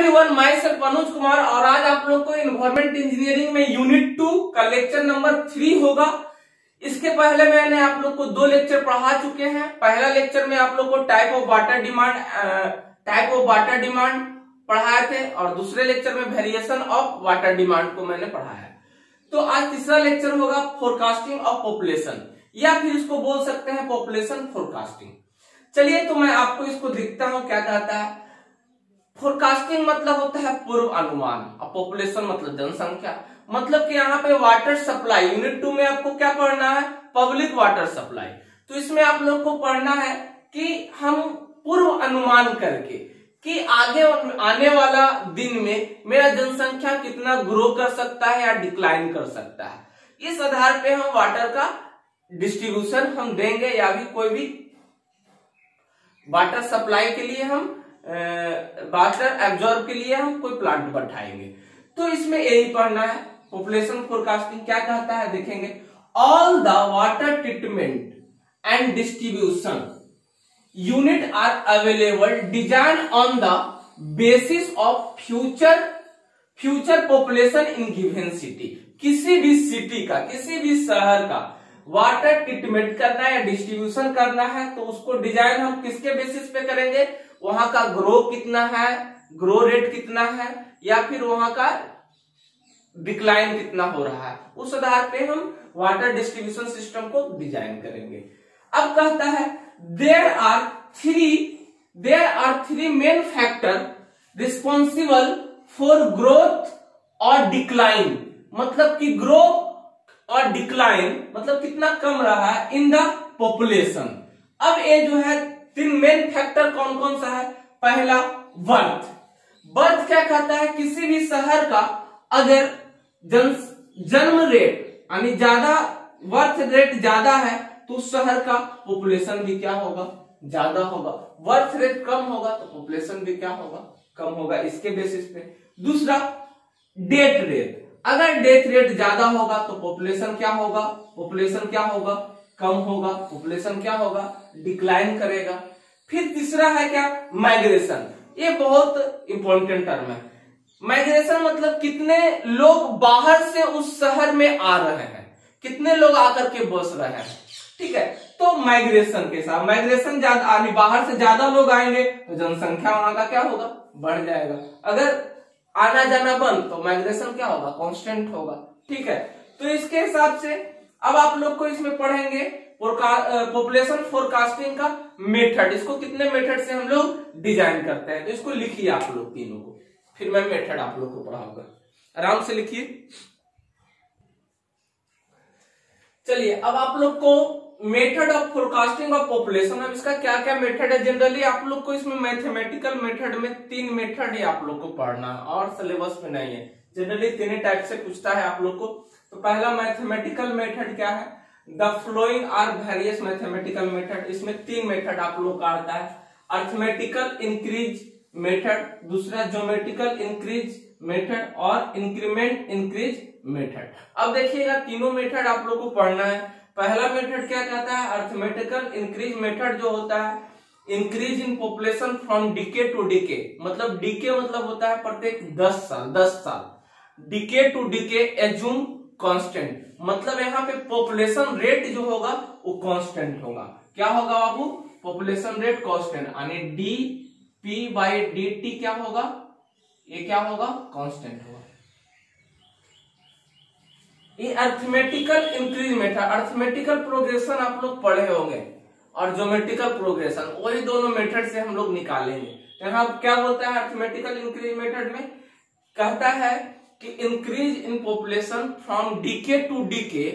Everyone, my self Anuj Kumar और आज आप लोग को इन्वायरमेंट इंजीनियरिंग में यूनिट 2 का लेक्चर नंबर 3 होगा। इसके पहले मैंने आप लोग को 2 लेक्चर पढ़ा चुके हैं। पहला लेक्चर में आप लोग को टाइप ऑफ वाटर डिमांड पढ़ाए थे और दूसरे लेक्चर में वेरिएशन ऑफ वाटर डिमांड को मैंने पढ़ाया है। तो आज तीसरा लेक्चर होगा फोरकास्टिंग ऑफ पॉपुलेशन, या फिर इसको बोल सकते हैं पॉपुलेशन फोरकास्टिंग। चलिए तो मैं आपको इसको लिखता हूं, क्या कहता है। फोरकास्टिंग मतलब होता है पूर्व अनुमान और पॉपुलेशन मतलब जनसंख्या। मतलब कि यहाँ पे वाटर सप्लाई, यूनिट 2 में आपको क्या पढ़ना है, पब्लिक वाटर सप्लाई। तो इसमें आप लोग को पढ़ना है कि हम पूर्व अनुमान करके कि आगे आने वाला दिन में मेरा जनसंख्या कितना ग्रो कर सकता है या डिक्लाइन कर सकता है। इस आधार पे हम वाटर का डिस्ट्रीब्यूशन हम देंगे, या भी कोई भी वाटर सप्लाई के लिए हम वाटर एब्जॉर्ब के लिए हम कोई प्लांट बैठाएंगे। तो इसमें यही पढ़ना है। पॉपुलेशन फोरकास्टिंग क्या कहता है देखेंगे। All the water treatment and distribution unit are available design on the basis of future population in given city. किसी भी सिटी का, किसी भी शहर का वाटर ट्रीटमेंट करना है या डिस्ट्रीब्यूशन करना है तो उसको डिजाइन हम किसके बेसिस पे करेंगे, वहां का ग्रो कितना है, ग्रो रेट कितना है, या फिर वहां का डिक्लाइन कितना हो रहा है, उस आधार पे हम वाटर डिस्ट्रीब्यूशन सिस्टम को डिजाइन करेंगे। अब कहता है there are three main factor responsible for growth और डिक्लाइन। मतलब कि ग्रो और डिक्लाइन मतलब कितना कम रहा है इन द पॉपुलेशन। अब ये जो है 3 मेन फैक्टर कौन कौन सा है। पहला बर्थ क्या कहता है, किसी भी शहर का अगर जन्म रेट यानी ज्यादा, बर्थ रेट ज्यादा है तो उस शहर का पॉपुलेशन भी क्या होगा, ज्यादा होगा। बर्थ रेट कम होगा तो पॉपुलेशन भी क्या होगा, कम होगा, इसके बेसिस पे। दूसरा डेथ रेट, अगर डेथ रेट ज्यादा होगा तो पॉपुलेशन क्या होगा, पॉपुलेशन क्या होगा, कम होगा, पॉपुलेशन क्या होगा, डिक्लाइन करेगा। फिर तीसरा है क्या, माइग्रेशन। ये बहुत इंपॉर्टेंट टर्म है। माइग्रेशन मतलब कितने लोग बाहर से उस शहर में आ रहे हैं, कितने लोग आकर के बस रहे हैं, ठीक है। तो माइग्रेशन के साथ, माइग्रेशन ज्यादा, बाहर से ज्यादा लोग आएंगे तो जनसंख्या वहां का क्या होगा, बढ़ जाएगा। अगर आना जाना बंद तो माइग्रेशन क्या होगा, कांस्टेंट होगा, ठीक है। तो इसके हिसाब से अब आप लोग को इसमें पढ़ेंगे पॉपुलेशन फोरकास्टिंग का मेथड। इसको कितने मेथड से हम लोग डिजाइन करते हैं, तो इसको लिखिए आप लोग तीनों को, फिर मैं मेथड आप लोग को पढ़ाऊंगा। आराम से लिखिए। चलिए अब आप लोग को method of forecasting of population, अब इसका क्या क्या मेथड है। जनरली आप लोग को इसमें मैथमेटिकल मेथड में 3 मेथड ही आप लोग को पढ़ना है और सिलेबस में नहीं है। जनरली 3 टाइप से पूछता है आप लोग को। तो पहला मैथमेटिकल मेथड क्या है, the following are various mathematical method. इसमें 3 मेथड आप लोग का आता है। अर्थमेटिकल इंक्रीज मेथड, दूसरा ज्योमेट्रिकल इंक्रीज मेथड और इंक्रीमेंट इंक्रीज मेथड। अब देखिएगा तीनों मेथड आप लोग को पढ़ना है। पहला मेथड क्या कहता है, अर्थमेटिकल इंक्रीज मेथड जो होता है, increase in population from decade to decade. मतलब डीके मतलब होता है प्रत्येक 10 साल, decade to decade assume constant. मतलब यहाँ पे पॉपुलेशन रेट जो होगा वो कांस्टेंट होगा। क्या होगा बाबू, पॉपुलेशन रेट कांस्टेंट, यानी D P by D T क्या होगा, ये क्या होगा, कांस्टेंट होगा। ये arithmetical increase method, arithmetical progression आप लोग पढ़े होंगे और ज्योमेट्रिकल प्रोग्रेशन, वही दोनों मेथड से हम लोग निकालेंगे। यहाँ क्या बोलता है अर्थमेटिकल इंक्रीज मेथड में, कहता है कि increase in population from decade to decade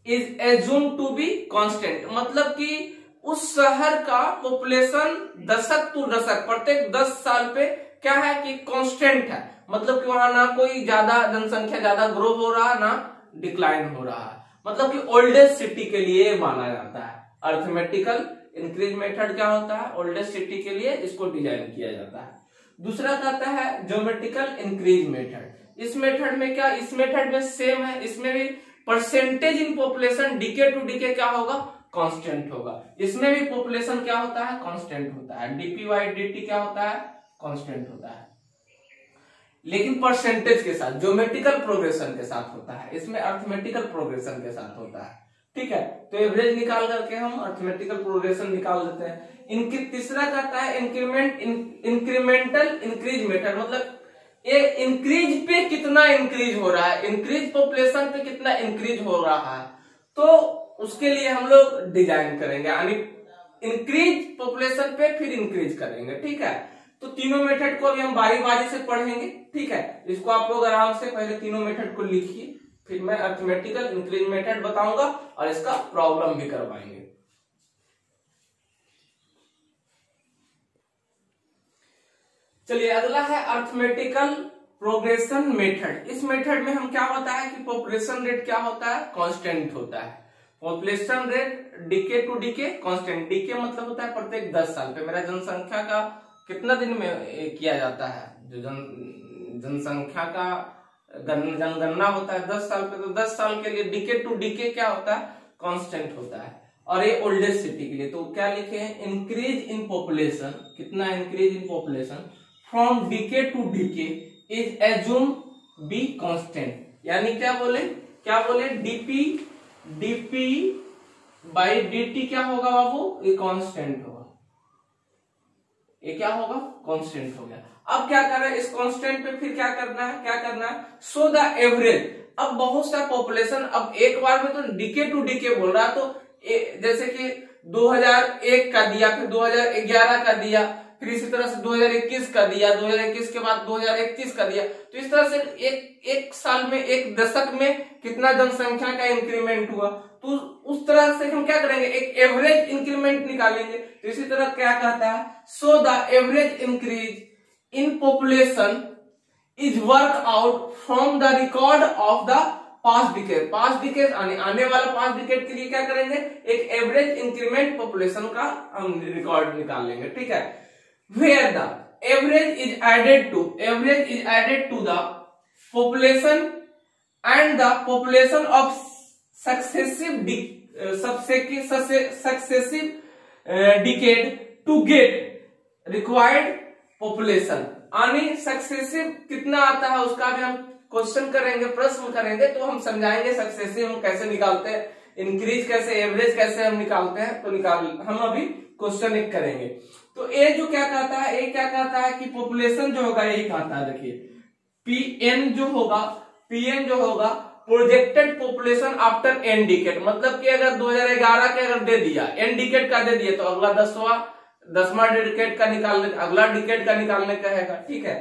is assume to be constant. मतलब कि उस शहर का पॉपुलेशन दशक टू दशक, प्रत्येक 10 साल पे क्या है कि कांस्टेंट है। मतलब कि वहां ना कोई ज्यादा जनसंख्या ज्यादा ग्रो हो रहा है ना डिक्लाइन हो रहा है। मतलब कि ओल्डेस्ट सिटी के लिए माना जाता है। अर्थमेटिकल इंक्रीज मेथड क्या होता है, ओल्डेस्ट सिटी के लिए इसको डिजाइन किया जाता है। दूसरा कहता है ज्योमेट्रिकल इंक्रीज मेथड। इस मेथड में क्या, इस मेथड में सेम है, इसमें भी percentage in population decade to decade क्या होगा, कांस्टेंट होगा। इसमें भी पॉपुलेशन क्या होता है, कांस्टेंट होता है। डीपी बाई डीटी क्या होता है, कांस्टेंट होता है। लेकिन परसेंटेज के साथ, ज्योमेट्रिकल प्रोग्रेशन के साथ होता है, इसमें अर्थमेटिकल प्रोग्रेशन के साथ होता है। ठीक है, तो एवरेज निकाल करके हम अर्थमेटिकल प्रोग्रेशन निकाल देते हैं। इनकी तीसरा कहता है इंक्रीमेंटल इंक्रीज मेथड, मतलब ये इंक्रीज पे कितना इंक्रीज हो रहा है, इंक्रीज पॉपुलेशन पे कितना इंक्रीज हो रहा है, तो उसके लिए हम लोग डिजाइन करेंगे, यानी इंक्रीज पॉपुलेशन पे फिर इंक्रीज करेंगे। ठीक है, तो तीनों मेथड को अभी हम बारी बारी से पढ़ेंगे। ठीक है, इसको आप लोग आराम से पहले तीनों मेथड को लिखिए, फिर मैं अर्थमेटिकल इंक्रीज मेथड बताऊंगा और इसका प्रॉब्लम भी करवाएंगे। चलिए, अगला है अर्थमेटिकल प्रोग्रेशन मेथड। इस मेथड में हम क्या होता है कि पॉपुलेशन रेट क्या होता है, कांस्टेंट होता है। Population rate decade to decade constant, decade मतलब होता है प्रत्येक 10 साल पे। मेरा जनसंख्या का कितना दिन में किया जाता है, जो जनसंख्या का जनगणना होता है 10 साल पे, तो 10 साल के लिए डीके टू डीके क्या होता है, कांस्टेंट होता है। और ये ओल्डेस्ट सिटी के लिए तो क्या लिखे हैं, इंक्रीज इन पॉपुलेशन, कितना increase in population from decade to decade is assume be constant, यानी क्या बोले डीपी बाई डीटी क्या होगा बाबू, ये कांस्टेंट होगा, ये क्या होगा, कांस्टेंट हो गया। अब क्या करना है, इस कांस्टेंट पे फिर क्या करना है, सो द एवरेज। अब बहुत सा पॉपुलेशन, अब एक बार में तो डीके टू डीके बोल रहा है, तो जैसे कि 2001 का दिया, फिर 2011 का दिया, फिर इसी तरह से 2021 का दिया, 2021 के बाद 2031 का दिया, तो इस तरह से एक साल में, एक दशक में कितना जनसंख्या का इंक्रीमेंट हुआ, तो उस तरह से हम क्या करेंगे, एक एवरेज इंक्रीमेंट निकालेंगे। तो इसी तरह क्या कहता है, so the average increase in population is work out from the record of the past decade, आने वाला पास्ट डिकेड के लिए क्या करेंगे, एक एवरेज इंक्रीमेंट पॉपुलेशन का हम रिकॉर्ड निकाल लेंगे। ठीक है, where the average is added to the population and the population of successive decade to get required population, यानी सक्सेसिव कितना आता है उसका भी हम क्वेश्चन करेंगे, प्रश्न करेंगे, तो हम समझाएंगे सक्सेसिव हम कैसे निकालते हैं, इंक्रीज कैसे, एवरेज कैसे हम निकालते हैं, तो हम अभी क्वेश्चन एक करेंगे। तो ये जो क्या कहता है, ये क्या कहता है कि पॉपुलेशन जो होगा, यही कहता है, देखिए पीएन जो होगा projected population after N decade, मतलब कि अगर 2011 के अगर दे दिया, एन डिकेड का दे दिया, तो अगला 10वां डिकेड का निकालने, अगला डिकेड का निकालने का है। ठीक है,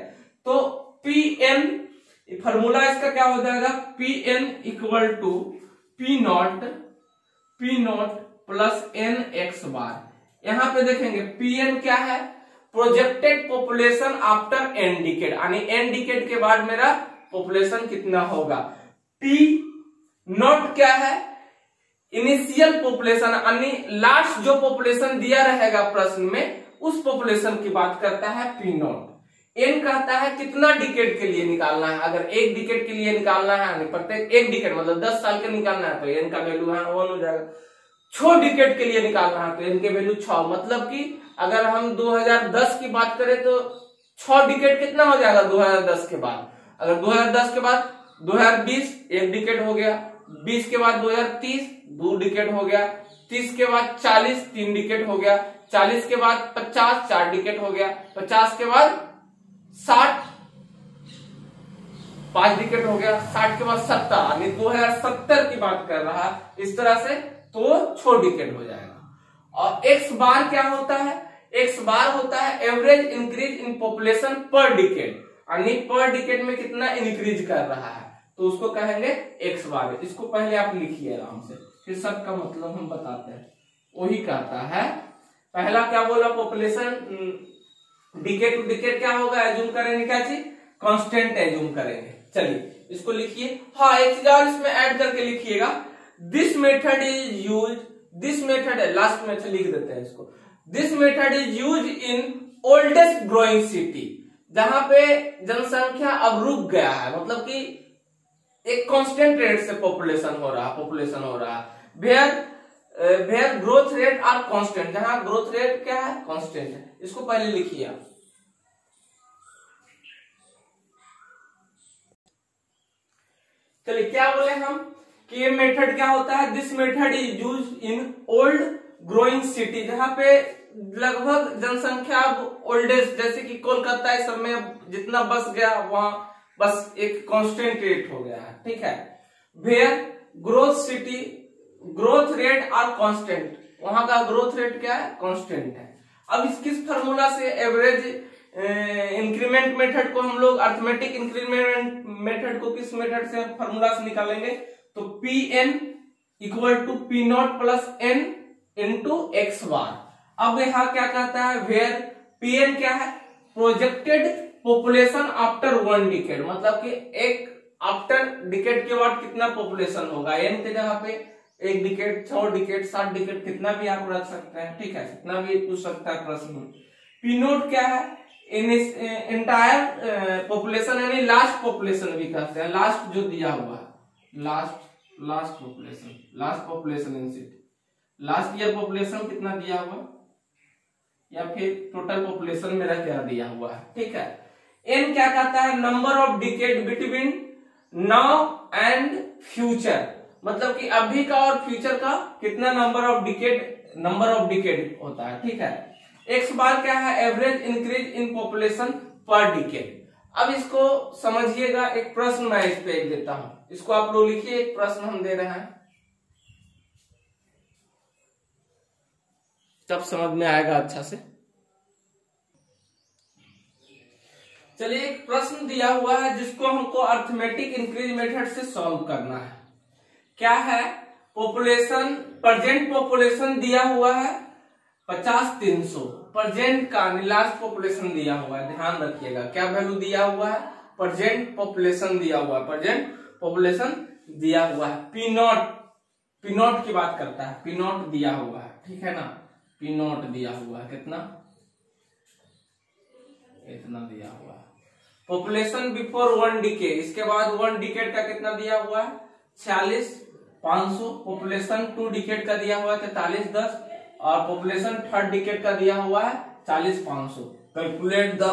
तो पीएन फॉर्मूला इसका क्या हो जाएगा, P N equal to P not plus N X bar. यहां पे देखेंगे पीएन क्या है, projected population after N decade, यानी एन डिकेड के बाद मेरा पॉपुलेशन कितना होगा। पी नॉट क्या है, इनिशियल पॉपुलेशन, यानी लास्ट जो पॉपुलेशन दिया रहेगा प्रश्न में, उस पॉपुलेशन की बात करता है पी नॉट। एन कहता है कितना डिकेड के लिए निकालना है, अगर एक डिकेड के लिए निकालना है, प्रत्येक एक डिकेड मतलब 10 साल के निकालना है, तो एन का वैल्यू है 1 हो जाएगा। 6 डिकेड के लिए निकालना है तो एन के वैल्यू 6, मतलब कि अगर हम 2010 की बात करें तो 6 डिकेड कितना हो जाएगा 2010 के बाद। अगर 2010 के बाद 2020 1 डिकेड हो गया, 20 के बाद 2030 2 डिकेड हो गया, 30 के बाद 40 3 डिकेड हो गया, 40 के बाद 50 4 डिकेड हो गया, 50 के बाद 60 5 डिकेड हो गया, 60 के बाद 70, यानी 2070 की बात कर रहा है। इस तरह से तो 6 डिकेड हो जाएगा। और एक्स बार क्या होता है, एक्स बार होता है एवरेज इंक्रीज इन पॉपुलेशन पर डिकेड, यानी पर डिकेड में कितना इंक्रीज कर रहा है, तो उसको कहेंगे एक्स बार। इसको पहले आप लिखिए आराम से, फिर सबका मतलब हम बताते हैं। वही कहता है, पहला क्या बोला, पॉपुलेशन डिकेड टू डिकेड क्या होगा, एज्यूम करेंगे क्या चीज, कांस्टेंट एज्यूम करेंगे। चलिए इसको लिखिए। हाँ, एक चीज और इसमें ऐड करके लिखिएगा, this method is use, this method है, लास्ट में लिख देते हैं इसको, this method is use in oldest growing city, जहां पे जनसंख्या अब रुक गया है, मतलब कि एक कांस्टेंट रेट से पॉपुलेशन हो रहा है, where growth rate are constant, जहां ग्रोथ रेट क्या है, कांस्टेंट है। इसको पहले लिखिए आप। चलिए क्या बोले हम कि ये मेथड क्या होता है, this method is use in old growing city, जहां पे लगभग जनसंख्या ओल्डेस्ट जैसे कि कोलकाता इस सब में जितना बस गया वहां बस एक कांस्टेंट रेट हो गया है, ठीक है। Where growth city growth rate are constant, वहां का ग्रोथ रेट क्या है, कांस्टेंट है। अब इस किस फार्मूला से एवरेज इंक्रीमेंट मेथड को हम लोग अर्थमेटिक इंक्रीमेंट मेथड को किस मेथड से फार्मूला से निकालेंगे, तो P N equal to P not plus N into X bar. अब यहाँ क्या कहता है, वेयर पी एन क्या है, प्रोजेक्टेड पॉपुलेशन आफ्टर 1 डिकेड, मतलब कि एक आफ्टर डिकेड के बाद कितना पॉपुलेशन होगा, एन के जगह पे 1 डिकेड, 6 डिकेड, 7 डिकेड, कितना भी आप रख सकते हैं, ठीक है, कितना भी पूछ सकता है प्रश्न में। पी नोट क्या है, इंटायर पॉपुलेशन यानी लास्ट पॉपुलेशन भी कहते हैं, लास्ट जो दिया हुआ है, last population in city, last year population कितना दिया हुआ या फिर टोटल पॉपुलेशन मेरा क्या दिया हुआ है, ठीक है। एन क्या कहता है, number of decade between now and future, मतलब कि अभी का और फ्यूचर का कितना नंबर ऑफ डिकेड होता है, ठीक है। एक्स बार क्या है, एवरेज इंक्रीज इन पॉपुलेशन पर डिकेड। अब इसको समझिएगा, एक प्रश्न मैं इस पे देता हूं, इसको आप लोग लिखिए, एक प्रश्न हम दे रहे हैं, तब समझ में आएगा अच्छा से। चलिए एक प्रश्न दिया हुआ है जिसको हमको अर्थमेटिक इंक्रीज मेथड से सॉल्व करना है। क्या है, पॉपुलेशन, प्रेजेंट पॉपुलेशन दिया हुआ है 50-300, प्रेजेंट का लास्ट पॉपुलेशन दिया हुआ है, ध्यान रखिएगा क्या वैल्यू दिया हुआ है, प्रेजेंट पॉपुलेशन दिया हुआ है, प्रेजेंट पॉपुलेशन दिया हुआ है। पी नॉट की बात करता है, पी नॉट दिया हुआ है, ठीक है ना, पी नॉट दिया हुआ है, कितना, इतना दिया हुआ है। पॉपुलेशन बिफोर 1 डिकेड, इसके बाद 1 डिकेड का कितना दिया हुआ है, 46,500। पॉपुलेशन 2 डिकेड का दिया हुआ है 43,10, और पॉपुलेशन 3rd डिकेड का दिया हुआ है 40,500। Calculate the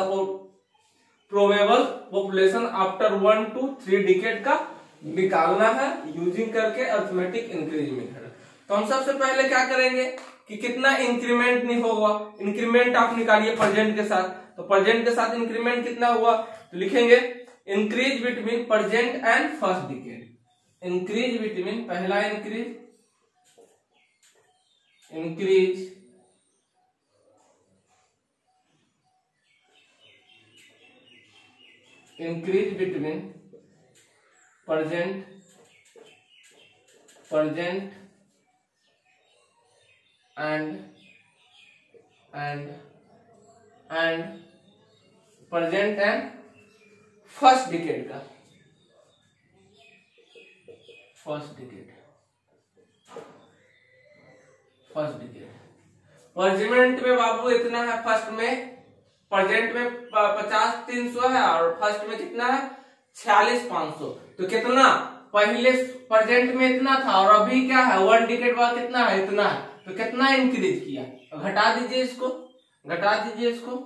probable population after 1 to 3 decade का निकालना है यूजिंग करके अर्थमेटिक इंक्रीज मेथड। तो हम सबसे पहले क्या करेंगे कि कितना इंक्रीमेंट नहीं होगा, इंक्रीमेंट आप निकालिए प्रेजेंट के साथ, तो प्रेजेंट के साथ इंक्रीमेंट कितना हुआ, तो लिखेंगे increase between present and first decade, increase between, पहला increase between present and present and first decade का, फर्स्ट डिकेड प्रेजेंट में बाबू इतना है, फर्स्ट में, प्रेजेंट में 50-300 है और फर्स्ट में कितना है 46,500। तो कितना, पहले प्रेजेंट में इतना था और अभी क्या है 1 डिकेड बाद कितना है, इतना है, तो कितना इंक्रीज किया, घटा दीजिए इसको,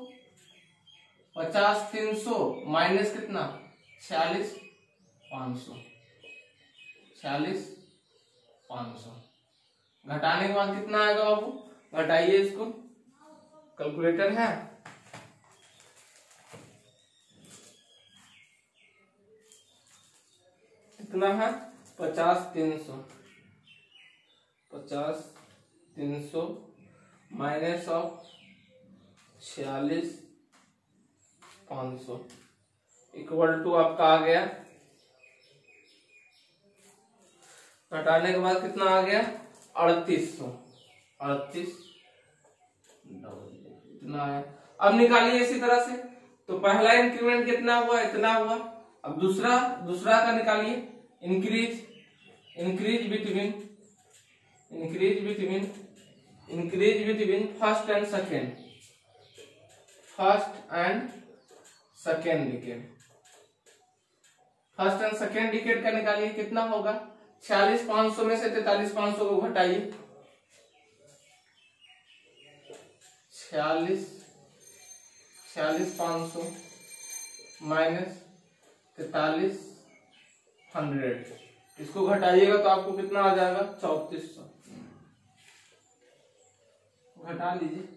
50-300 माइनस कितना 46,500, घटाने के बाद कितना आएगा बाबू, घटाइए इसको, कैलकुलेटर है, कितना है 50-300 माइनस ऑफ 46,500 इक्वल टू आपका आ गया, घटाने के बाद कितना आ गया 3800 इतना है। अब निकालिए इसी तरह से, तो पहला इंक्रीमेंट कितना हुआ, इतना हुआ। अब दूसरा का निकालिए, increase between first and second decade का निकालिए, कितना होगा 46,500 में से 43,500 को घटाइए, 46,500 माइनस 43,500 100। इसको घटाइएगा तो आपको कितना आ जाएगा 3400। घटा लीजिए।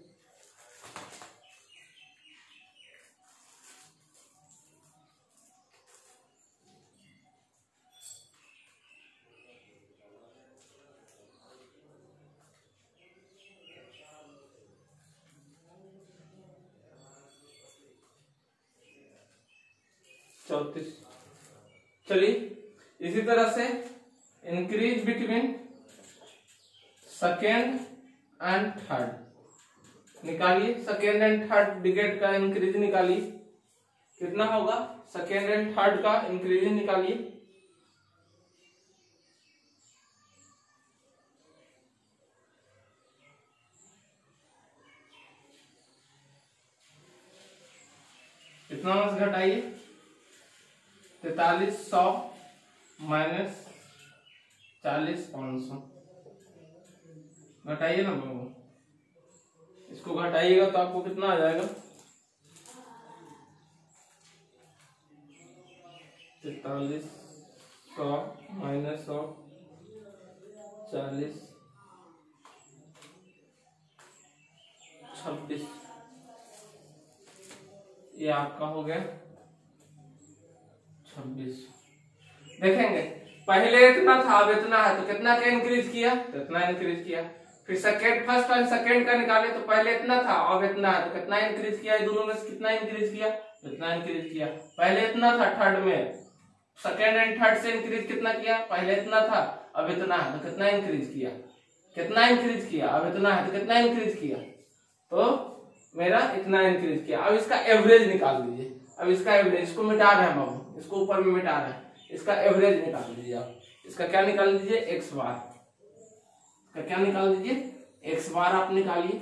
चलिए इसी तरह से increase between second and third निकालिए। सेकेंड एंड थर्ड डिकेट का इंक्रीज निकालिए, कितना होगा? सेकेंड एंड थर्ड का इंक्रीज निकालिए। कितना घटाइए? 4300 माइनस 40,500 घटाइए ना बाबू। इसको घटाइएगा तो आपको कितना आ जाएगा? 4300 माइनस 40 26, ये आपका हो गया 26। देखेंगे पहले इतना था अब इतना है, तो कितना का इंक्रीज किया? तो इतना इंक्रीज किया। फिर सेकेंड, फर्स्ट और सेकेंड का निकाले तो पहले इतना था अब इतना है, तो कितना इंक्रीज किया? दोनों में से कितना इंक्रीज किया? इतना इंक्रीज किया। पहले इतना था थर्ड में, सेकेंड एंड थर्ड से इंक्रीज कितना किया? पहले इतना था अब इतना है, तो कितना इंक्रीज किया? कितना इंक्रीज किया? अब इतना है, तो कितना इंक्रीज किया? तो मेरा इतना इंक्रीज किया। अब इसका एवरेज निकाल दीजिए। अब इसका एवरेज, इसको मिटा रहे हैं बाबू, इसको ऊपर में मिटा रहे हैं, इसका एवरेज निकाल दीजिए आप। इसका क्या निकाल दीजिए? एक्स बार का क्या निकाल दीजिए? एक्स बार आप निकालिए।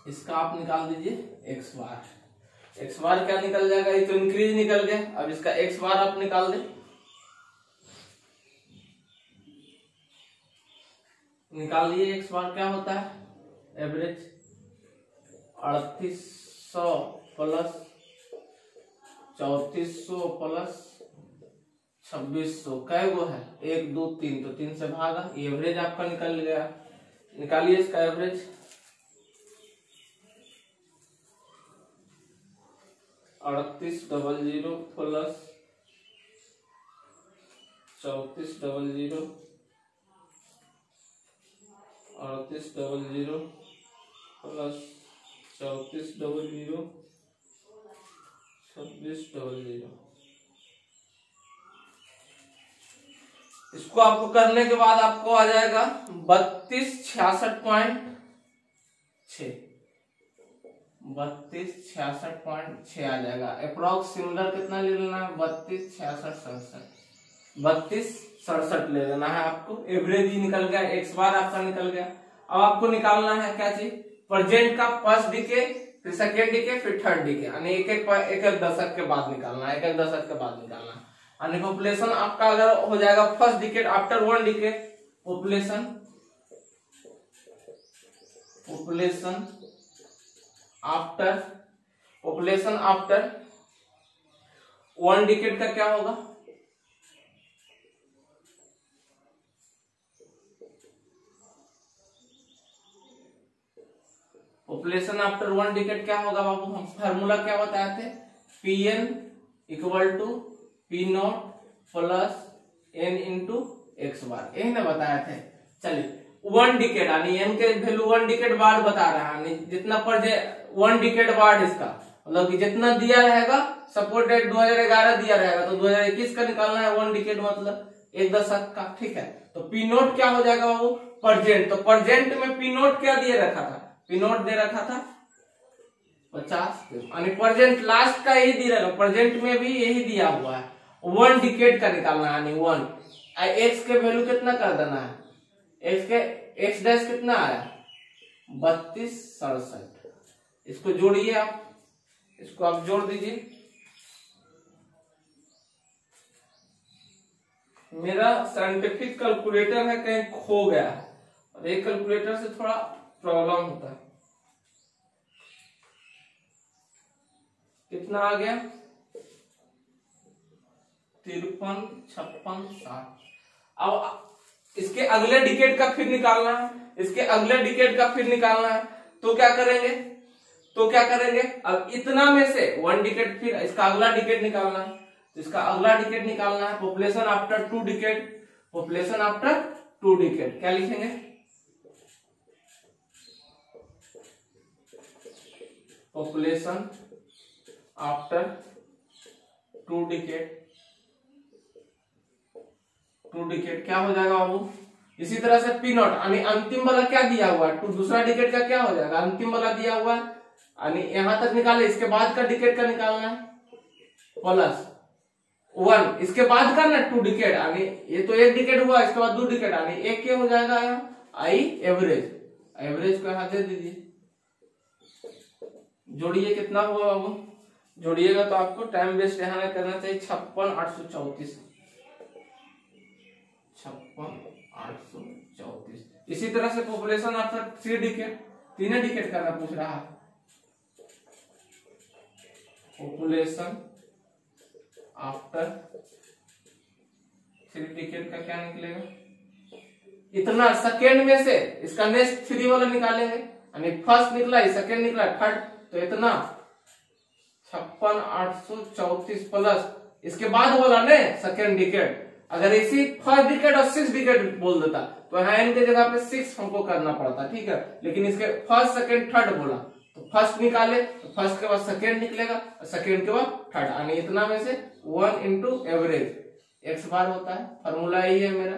इसका आप निकाल दीजिए एक्स बार। एक्स बार क्या निकल जाएगा? ये तो इंक्रीज निकल गया। अब इसका एक्स बार आप निकाल दें। निकाल लिए एक्स बार क्या होता है? एवरेज 3800 प्लस 3400 प्लस 2600 कै गो है? 1 2 3, तो 3 से भागा, ये एवरेज आपका निकल गया। निकालिए इसका एवरेज। 3800 plus 3400 3800 plus 3400 2600। इसको आपको करने के बाद आपको आ जाएगा 3266.6 3266.6 आ जाएगा। अप्रोक्स सिमिलर कितना ले लेना है? 3267 ले लेना है आपको। एवरेज ही निकल गया, एक्स बार आपका निकल गया। अब आपको निकालना है क्या चीज? प्रेजेंट का फर्स्ट डिके, फिर सेकेंड डिके, फिर थर्ड डिके, यानी एक एक दशक के बाद निकालना है, एक दशक के बाद निकालना है। यानी पॉपुलेशन आपका अगर हो जाएगा first decade after 1 decay, population after 1 decade का क्या होगा? पॉपुलेशन आफ्टर 1 डिकेड क्या होगा बाबू? हम फार्मूला क्या बताए थे? Pn equal to P not plus n into X bar, यही ना बताए थे। चलिए 1 डिकेड यानी n के वैल्यू 1 डिकेड बाद बता रहा है, जितना पर 1 डिकेड बाद इसका मतलब कि जितना दिया रहेगा, सपोज डेट 2011 दिया रहेगा तो 2021 का निकालना है 1 डिकेड मतलब एक दशक का। ठीक है, तो पी नोट क्या हो जाएगा बाबू? प्रेजेंट। तो प्रेजेंट में पी नोट क्या दिए रखा था? पी नोट दे रखा था 50, यानी प्रेजेंट लास्ट का यही दिया रहेगा। प्रेजेंट में भी यही दिया हुआ है। 1 डिकेड का निकालना है, यानी 1। एक्स के वैल्यू कितना कर देना है? एक्स डैश कितना आया? 3267। इसको जोड़िए आप, इसको आप जोड़ दीजिए। मेरा साइंटिफिक कैलकुलेटर है कहीं खो गया है, और एक कैलकुलेटर से थोड़ा प्रॉब्लम होता है। कितना आ गया 53, 56, 60। अब इसके अगले डिकेड का फिर निकालना है, इसके अगले डिकेड का फिर निकालना है। तो क्या करेंगे, अब इतना में से 1 डिकेड, फिर इसका अगला डिकेड निकालना है। तो इसका अगला डिकेड निकालना है population after 2 decade, population after 2 decade. क्या लिखेंगे, पॉपुलेशन आफ्टर 2 डिकेड। 2 डिकेड क्या हो जाएगा बाबू, इसी तरह से P नॉट यानी अंतिम वाला क्या दिया हुआ है, दूसरा डिकेड का क्या हो जाएगा, अंतिम वाला दिया हुआ है यानी यहां तक निकाले, इसके बाद का डिकेड का निकालना है +1, इसके बाद का ना 2 डिकेड यानी ये तो 1 डिकेड हुआ, इसके बाद 2 डिकेड यानी 1 क्या हो जाएगा यहाँ आई एवरेज, एवरेज को यहां दे दीजिए। जोड़िए कितना हुआ बाबू, जोड़िएगा तो आपको टाइम वेस्ट यहाँ नहीं करना चाहिए। 56,834, 56,834। इसी तरह से पॉपुलेशन आफ्टर 3 डिकेड, 3 डिकेड का ना पूछ रहा है, पॉपुलेशन आफ्टर 3 डिकेड का क्या निकलेगा, इतना सेकेंड में से इसका नेक्स्ट 3 वाला निकालेंगे यानी फर्स्ट निकला, सेकेंड निकला, थर्ड, तो इतना 56,834 प्लस इसके बाद वाला ने सेकेंड डिकेड। अगर इसी फर्स्ट डिकेड और 6 डिकेड बोल देता तो यहाँ n के जगह पे 6 हमको करना पड़ता, ठीक है। लेकिन इसके फर्स्ट सेकेंड थर्ड बोला तो फर्स्ट निकाले, तो फर्स्ट के बाद सेकेंड निकलेगा, सेकेंड के बाद थर्ड यानी इतना में से 1 इंटू एवरेज x बार होता है। फॉर्मूला यही है मेरा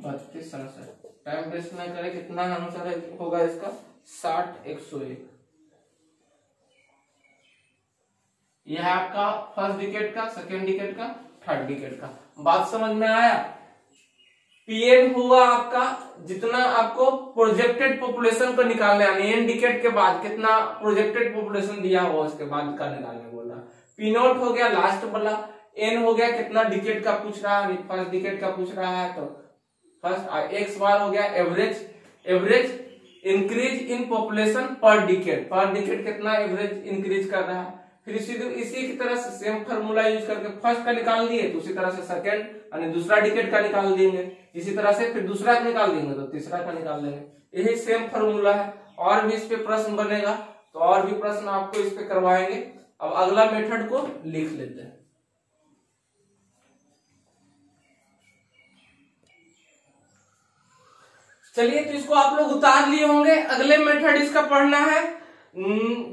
3267। टाइम वेस्ट ना करे, कितना आंसर होगा इसका 60, 101। यह है आपका फर्स्ट डिकेड का, सेकेंड डिकेड का, थर्ड डिकेड का। बात समझ में आया। पीएन हुआ आपका जितना आपको प्रोजेक्टेड पॉपुलेशन को निकालना है, एन डिकेड के बाद कितना प्रोजेक्टेड पॉपुलेशन दिया हुआ उसके बाद का निकालने बोला। पी नोट हो गया लास्ट वाला, एन हो गया कितना डिकेड का पूछ रहा है, फर्स्ट डिकेड का पूछ रहा है तो फर्स्ट, एक्स बार हो गया average, average increase in population पर डिकेड कितना एवरेज इंक्रीज कर रहा है। फिर इसी की तरह से सेम फार्मूला यूज करके फर्स्ट का निकाल दिए तो उसी तरह से सेकंड यानी दूसरा डिकेड का निकाल देंगे, इसी तरह से फिर दूसरा का निकाल देंगे तो तीसरा का निकाल देंगे। यही सेम फार्मूला है। और भी इस पे प्रश्न बनेगा तो और भी प्रश्न आपको इस पे करवाएंगे। अब अगला मेथड को लिख लेते हैं। चलिए तो इसको आप लोग उतार लिए होंगे। अगले मेथड इसका पढ़ना है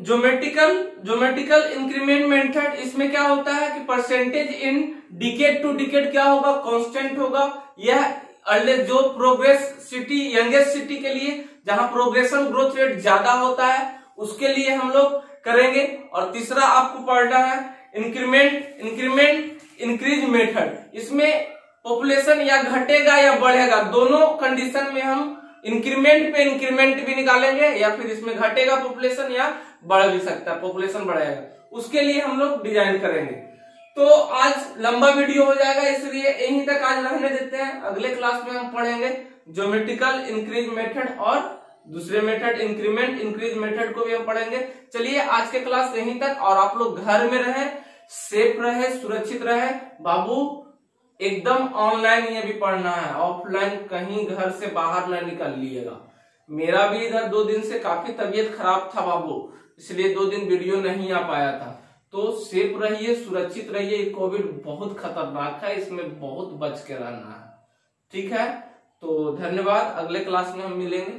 ज्योमेट्रिकल इंक्रीमेंट मेथड। इसमें क्या होता है कि percentage in decade to decade क्या होगा, कांस्टेंट होगा। यह अर्ली जो प्रोग्रेस सिटी यंगेस्ट सिटी के लिए जहां प्रोग्रेशन ग्रोथ रेट ज्यादा होता है उसके लिए हम लोग करेंगे। और तीसरा आपको पढ़ना है इंक्रीमेंट इंक्रीज मेथड। इसमें पॉपुलेशन या घटेगा या बढ़ेगा, दोनों कंडीशन में हम इंक्रीमेंट पे इंक्रीमेंट भी निकालेंगे, या फिर इसमें घटेगा पॉपुलेशन या बढ़ भी सकता है, पॉपुलेशन बढ़ेगा, उसके लिए हम लोग डिजाइन करेंगे। तो आज लंबा वीडियो हो जाएगा इसलिए यहीं तक आज रहने देते हैं। अगले क्लास में हम पढ़ेंगे ज्योमेट्रिकल इंक्रीज मेथड और दूसरे मेथड इंक्रीमेंट इंक्रीज मेथड को भी हम पढ़ेंगे। चलिए आज के क्लास यहीं तक। और आप लोग घर में रहे, सेफ रहे, सुरक्षित रहे। बाबू एकदम ऑनलाइन ये भी पढ़ना है, ऑफलाइन कहीं घर से बाहर न निकल लिएगा। मेरा भी इधर 2 दिन से काफी तबीयत खराब था बाबू, इसलिए 2 दिन वीडियो नहीं आ पाया था। तो सेफ रहिए, सुरक्षित रहिए। कोविड बहुत खतरनाक है, इसमें बहुत बच के रहना है। ठीक है, तो धन्यवाद। अगले क्लास में हम मिलेंगे।